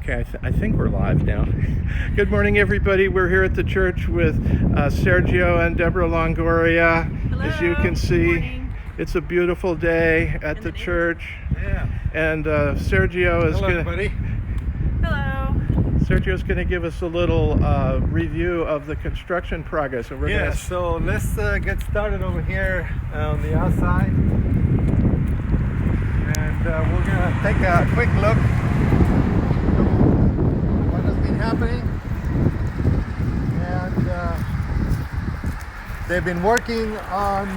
Okay, I think we're live now. Good morning, everybody. We're here at the church with Sergio and Debra Longoria. Hello. As you can Good see, morning. it's a beautiful day at the church. Yeah. And Sergio is Hello, going everybody. Hello. Sergio's going to give us a little review of the construction progress. And we're Yeah, gonna... so let's get started over here on the outside. And we're going to take a quick look at what has been happening. And they've been working on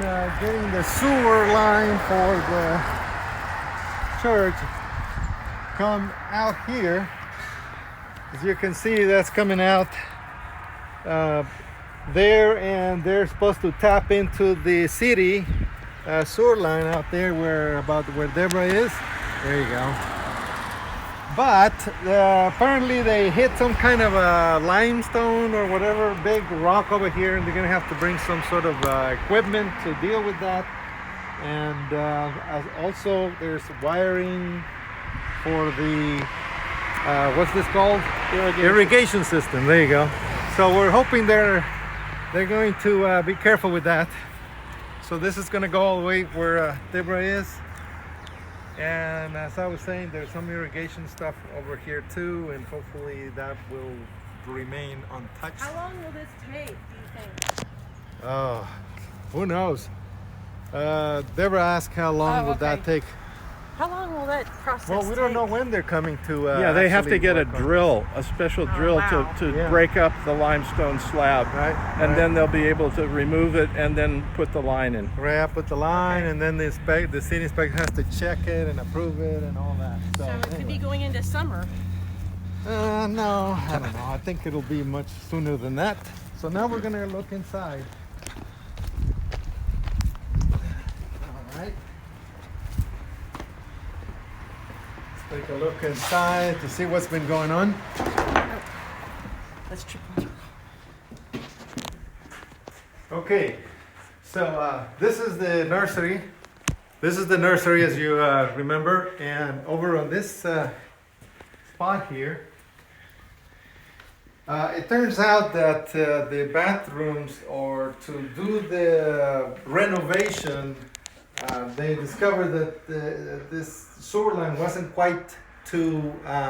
getting the sewer line for the church come out here. As you can see, that's coming out there, and they're supposed to tap into the city sewer line out there where Debra is. There you go. But apparently they hit some kind of a limestone or whatever big rock over here, and they're gonna have to bring some sort of equipment to deal with that. And also there's wiring for the what's this called? Irrigation system. There you go. So we're hoping they're going to be careful with that. So this is going to go all the way where Debra is. And as I was saying, there's some irrigation stuff over here too, and hopefully that will remain untouched. How long will this take, do you think? Oh, who knows? Debra asked how long will that take. How long will that process Well, we don't know when they're coming to. Yeah, they have to get a work on drill, a special drill wow. to Yeah. break up the limestone slab. Right, And right. then they'll be able to remove it and then put the line in. Wrap with the line, Okay. and then the city inspector has to check it and approve it and all that. So it could be going into summer. No, I don't know. I think it'll be much sooner than that. So now we're gonna look inside. All right. Let's take a look inside to see what's been going on. Let's triple. Okay, so this is the nursery. This is the nursery, as you remember, and over on this spot here, it turns out that the bathrooms, or to do the renovation, they discovered that this sewer line wasn't quite to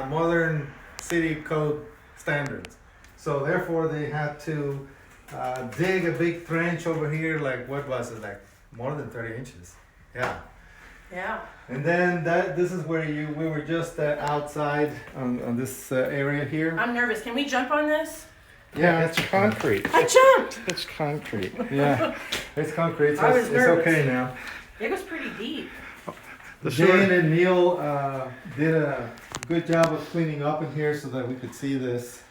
modern city code standards. So therefore they had to dig a big trench over here, like what was it, like more than 30 inches. Yeah. Yeah. And then this is where we were just outside on this area here. I'm nervous. Can we jump on this? Yeah, it's concrete. I jumped! It's concrete. Yeah, it's concrete, so I was it's nervous. okay now. It was pretty deep. The Jane sewer, and Neil did a good job of cleaning up in here so that we could see this.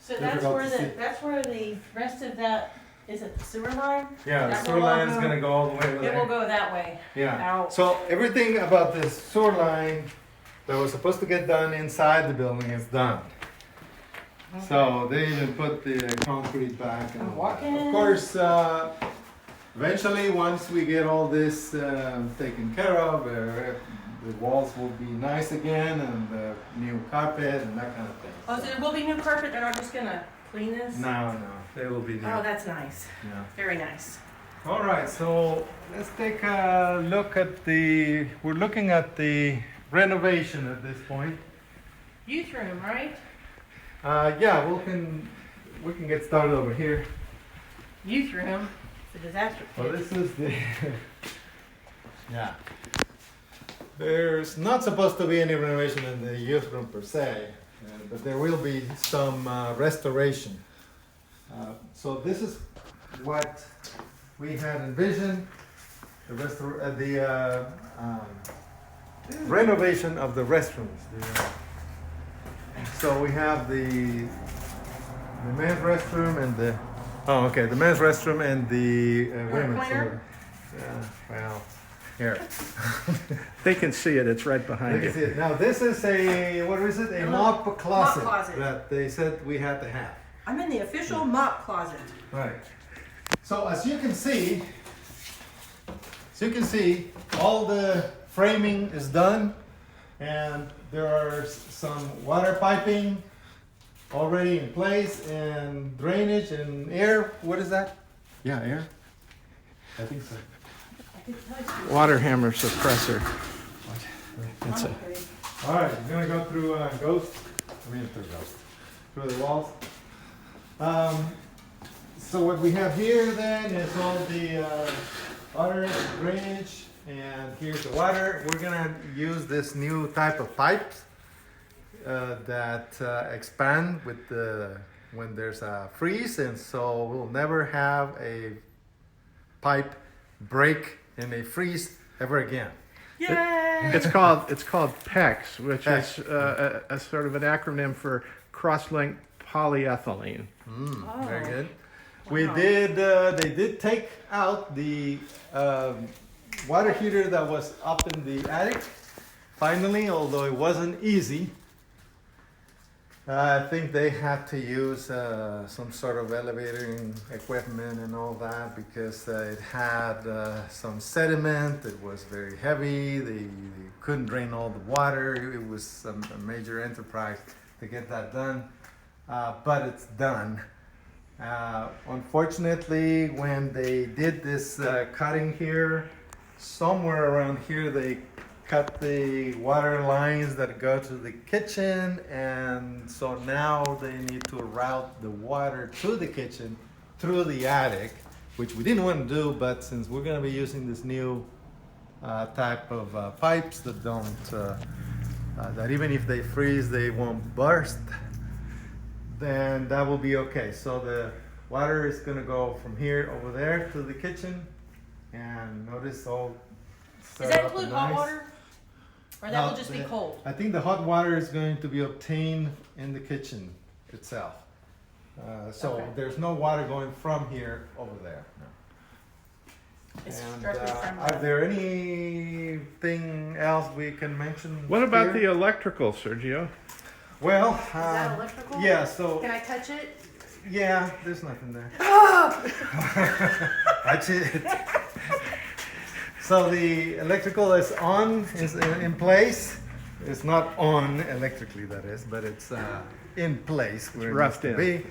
So Difficult to see. that's where the rest of that, is it the sewer line? Yeah, the That sewer will all line is go- gonna go all the way over It there. will go that way. Yeah. Out. So everything about this sewer line that was supposed to get done inside the building is done. So they even put the concrete back. And I'm all that. walking Of in. course, eventually, once we get all this taken care of, the walls will be nice again, and new carpet and that kind of thing. Oh, so there will be new carpet. They're not just gonna clean this? No, they will be new. Oh, that's nice. Yeah. Very nice. All right, so let's take a look at we're looking at the renovation at this point. Youth room, right? Yeah, we can get started over here. Youth room. The disaster. Well, this is the, yeah. There's not supposed to be any renovation in the youth room per se, but there will be some restoration. So this is what we had envisioned, the renovation of the restrooms. So we have the men's restroom and the men's restroom and the women's. pointer? Well, here. they can see it. It's right You behind can see you. it. Now this is a mop closet, closet. that they said we had to have. I'm in the official mop closet. Right. So as you can see, all the framing is done. And there are some water piping already in place and drainage and air. What is that? Yeah, air. I think so. Water hammer suppressor. That's it. All right, I'm gonna go through through the walls. So what we have here then is all the water drainage, and here's the water. We're gonna use this new type of pipes that expand with when there's a freeze, and so we'll never have a pipe break in a freeze ever again. Yay! It's called PEX, which PEX. is a sort of an acronym for cross-linked polyethylene. Very Oh. good. Wow. We did. They did take out the water heater that was up in the attic. Finally, although it wasn't easy, I think they had to use some sort of elevating equipment and all that because it had some sediment. It was very heavy. They couldn't drain all the water. It was a major enterprise to get that done, but it's done. Unfortunately, when they did this cutting here, somewhere around here they cut the water lines that go to the kitchen, and so now they need to route the water to the kitchen through the attic, which we didn't want to do, but since we're going to be using this new type of pipes that don't that even if they freeze they won't burst, then that will be okay. So the water is going to go from here over there to the kitchen, and notice all set Does that up and include hot nice. water? Or that will just be cold? I think the hot water is going to be obtained in the kitchen itself. So Okay. there's no water going from here over there. It's And directly from are there anything else we can mention? What about the here? electrical, Sergio? Well, Is that electrical? yeah. So Can I touch it? yeah, there's nothing there. That's it. So the electrical is in place. It's not on electrically, that is, but it's in place where it roughed needs to in. be.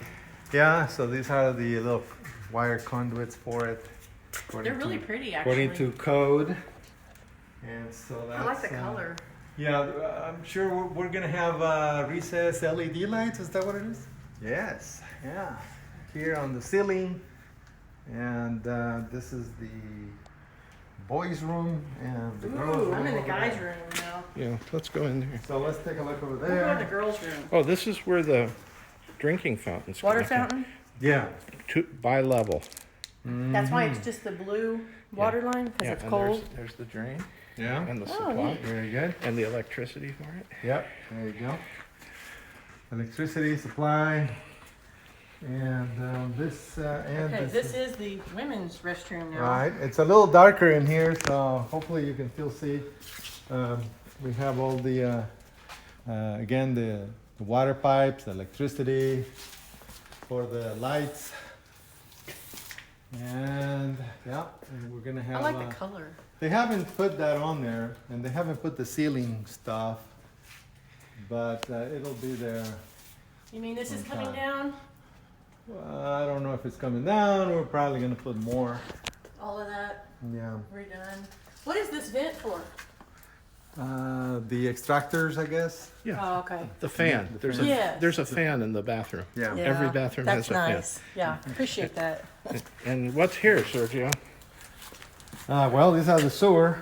Yeah. So these are the little wire conduits for it. They're really pretty, actually. According to code. And so that's. I like the color. Yeah, I'm sure we're gonna have recessed LED lights. Is that what it is? Yes. Yeah. Here on the ceiling, and this is the boys' room and the girls' Ooh, room. I'm in the over guys' there. room now. Yeah, let's go in there. So let's take a look over We'll go in the there. girls' room. Oh, this is where the drinking fountain's Water connected. fountain? Yeah. Bi-level. That's why it's just the blue water line, because Yeah, it's and cold. there's the drain Yeah. and the Oh, supply neat. Very good. and the electricity for it. Yep. There you go. Electricity supply, and this and Okay, this is the women's restroom now. Right, it's a little darker in here, so hopefully you can still see. We have all the, again, the water pipes, the electricity for the lights. And yeah, and we're gonna have. I like the color. They haven't put that on there, and they haven't put the ceiling stuff, but it'll be there. You mean this is Okay. coming down? I don't know if it's coming down. We're probably gonna put more. All of that Yeah. redone. What is this vent for? The extractors, I guess. Yeah, Oh, okay. the fan. The There's fan. Yes. there's a fan in the bathroom. Yeah. Every bathroom That's has a fan. nice. Yeah, appreciate that. And what's here, Sergio? Well, these are the sewer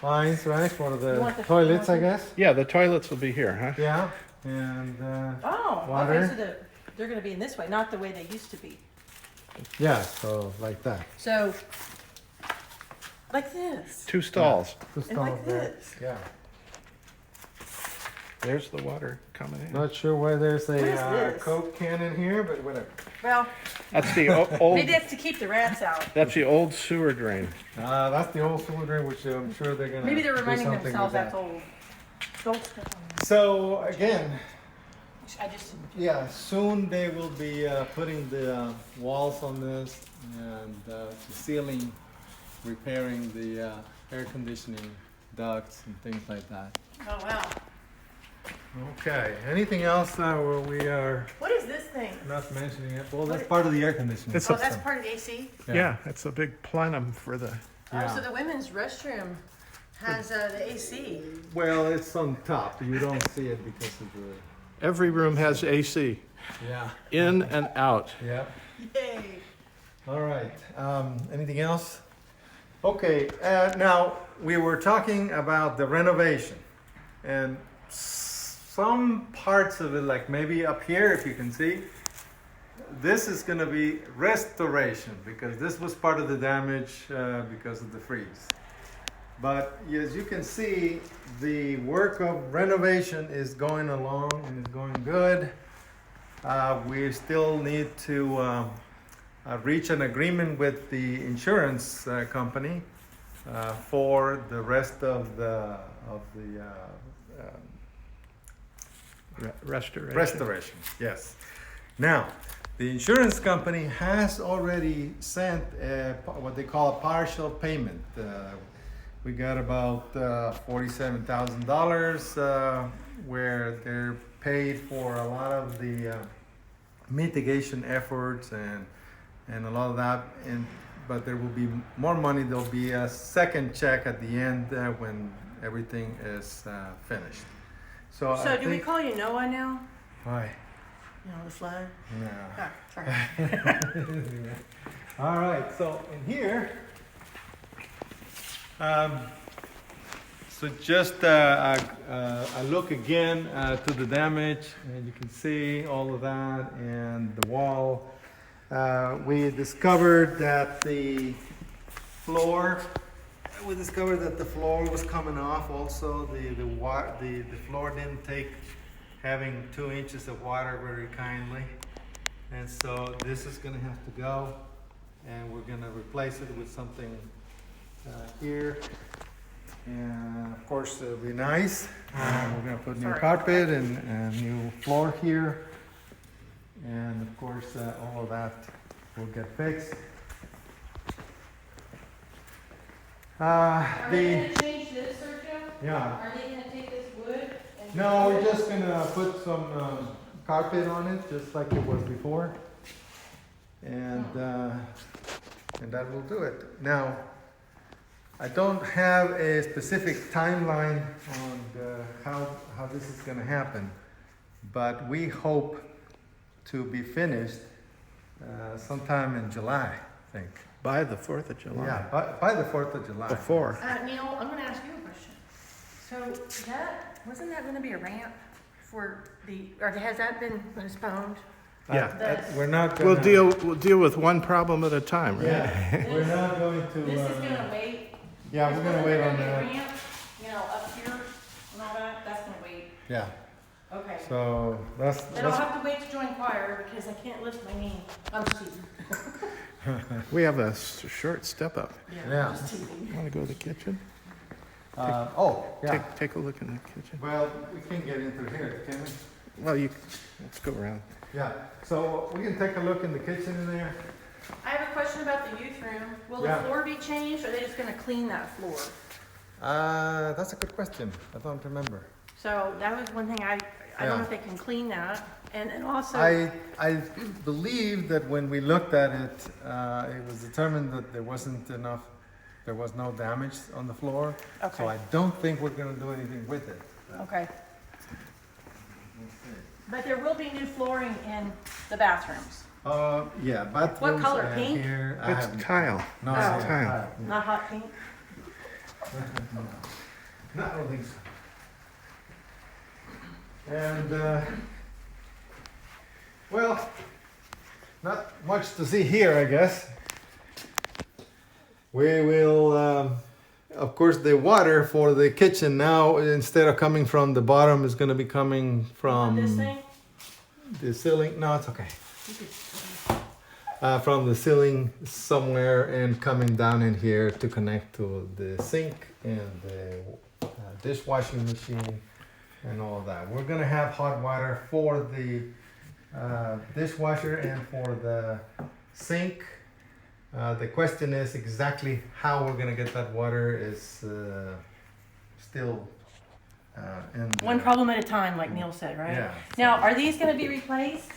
lines, right, for You the want the- toilets, you I want guess. Yeah, the toilets will be here, huh? Yeah, and Oh, Water. okay, so they're gonna be in this way, not the way they used to be. yeah, so like that. So, like this. 2 stalls. Just And like all there. this. Yeah. There's the water coming in. Not sure why there's What is a this? Coke can in here, but whatever. Well, That's the old. maybe that's to keep the rats out. That's the old sewer drain. That's the old sewer drain, which I'm sure they're gonna. Maybe they're do reminding something themselves with that's that. old. Don't step on that. So again, I just, yeah, soon they will be putting the walls on this and the ceiling, repairing the air conditioning ducts and things like that. Oh, wow. Okay. Anything else where we are What is this thing? not mentioning it? Well, that's part of the air conditioning. It's Oh, that's part of the AC? Yeah, it's a big plenum for the. Yeah. Oh, so the women's restroom has the AC. Well, it's on top. You don't see it because of the. Every room has AC, Yeah. in and out. Yeah. Yay. All right. Anything else? Okay. Now we were talking about the renovation, and some parts of it, like maybe up here, if you can see, this is going to be restoration because this was part of the damage because of the freeze. But as you can see, the work of renovation is going along and is going good. We still need to reach an agreement with the insurance company for the rest of the Restoration. restoration. Yes. Now, the insurance company has already sent what they call a partial payment. We got about $47,000 where they're paid for a lot of the mitigation efforts and a lot of that. But there will be more money. There'll be a second check at the end when everything is finished. So I Do we think, call you Noah now? why? You know, the flood? No. Oh, sorry. All right, so in here, so just a look again to the damage, and you can see all of that and the wall. We discovered that the floor was coming off. Also, the floor didn't take having 2 inches of water very kindly, and so this is going to have to go, and we're going to replace it with something here, and of course it'll be nice. We're going to put new Sorry. carpet and new floor here, and of course all of that will get fixed. Are they gonna change this, Sergio? Yeah. Are they gonna take this wood and? No, we're just gonna put some carpet on it, just like it was before, and that will do it. Now, I don't have a specific timeline on how this is gonna happen, but we hope to be finished sometime in July, I think. By the 4th of July. Yeah, by the 4th of July. Before. Neil, I'm gonna ask you a question. So wasn't that gonna be a ramp for or has that been postponed? Yeah. We're not gonna. We'll deal with one problem at a time, right? Yeah, we're not going to. This is gonna wait. Yeah, we're gonna wait on that. Ramp, you know, up here and all that, that's gonna wait. Yeah, Okay. so that's. Then I'll have to wait to join choir because I can't lift my knee. I'm just teasing. We have a short step up. Yeah. Just teasing. Want to go to the kitchen? Yeah. Take a look in the kitchen. Well, we can get into here, can we? Well, let's go around. Yeah, so we can take a look in the kitchen in there. I have a question about the youth room. Will the Yeah. floor be changed or are they just gonna clean that floor? That's a good question. I don't remember. So that was one thing I don't know Yeah. if they can clean that. And also. I believe that when we looked at it, it was determined that there was no damage on the floor. Okay. So I don't think we're gonna do anything with it. Okay. But there will be new flooring in the bathrooms. Yeah, bathrooms. color, and pink? Here, I It's haven't- tile. No, Oh. it's Tile. Not hot pink? No, I don't think so. And, well, not much to see here, I guess. We will, of course, the water for the kitchen now, instead of coming from the bottom, is going to be coming from This thing? the ceiling. No, it's okay. You could- From the ceiling somewhere and coming down in here to connect to the sink and the dishwashing machine and all of that. We're gonna have hot water for the dishwasher and for the sink. The question is exactly how we're gonna get that water is still And One problem at a time, like Neil said, right? Yeah. Now, are these gonna be replaced?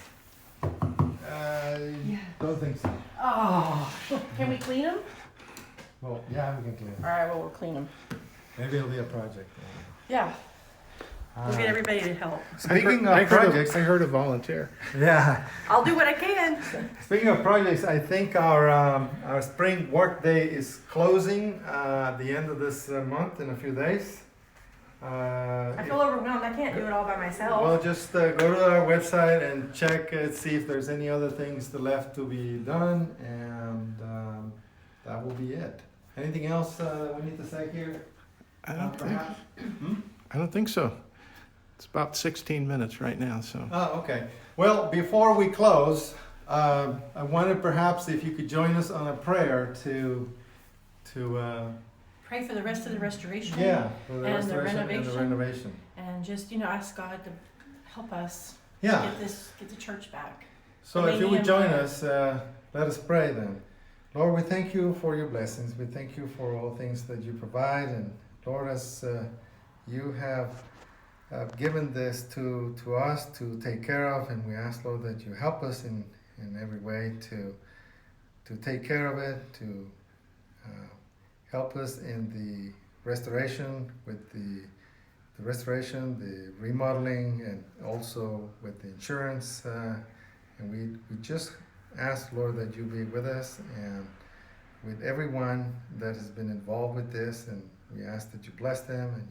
Don't think so. Oh, can we clean them? Well, yeah, we can clean it. All right, well, we'll clean them. Maybe it'll be a project. Yeah, we'll get everybody to help. Speaking I of heard projects, I heard a volunteer. yeah. I'll do what I can. Speaking of projects, I think our spring work day is closing at the end of this month in a few days. I feel overwhelmed. I can't do it all by myself. Well, just go to our website and check see if there's any other things left to be done, and that will be it. Anything else we need to say here? I don't think. Perhaps? I don't think so. It's about 16 minutes right now, so. Oh, okay. Well, before we close, I wanted perhaps if you could join us on a prayer to Pray for the rest of the restoration. yeah, for the And the restoration and the renovation. renovation. And just, ask God to help us Yeah. get the church back. So if you would Amen. join us, let us pray then. Lord, we thank you for your blessings. We thank you for all things that you provide. And Lord, as you have given this to us to take care of, and we ask, Lord, that you help us in every way to take care of it, to help us in the restoration, with the restoration, the remodeling, and also with the insurance. And we just ask, Lord, that you be with us and with everyone that has been involved with this, and we ask that you bless them,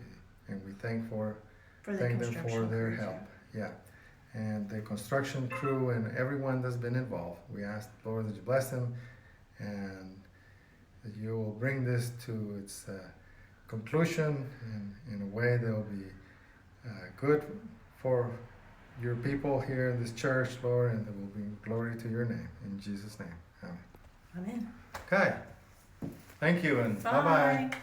and we thank them for their crews, help. Yeah. And the construction crew and everyone that's been involved. We ask, Lord, that you bless them, and that you will bring this to its conclusion in a way that will be good for your people here in this church, Lord, and that will bring glory to your name. In Jesus' name. Amen. Amen. Okay. Thank you, and bye-bye. Bye.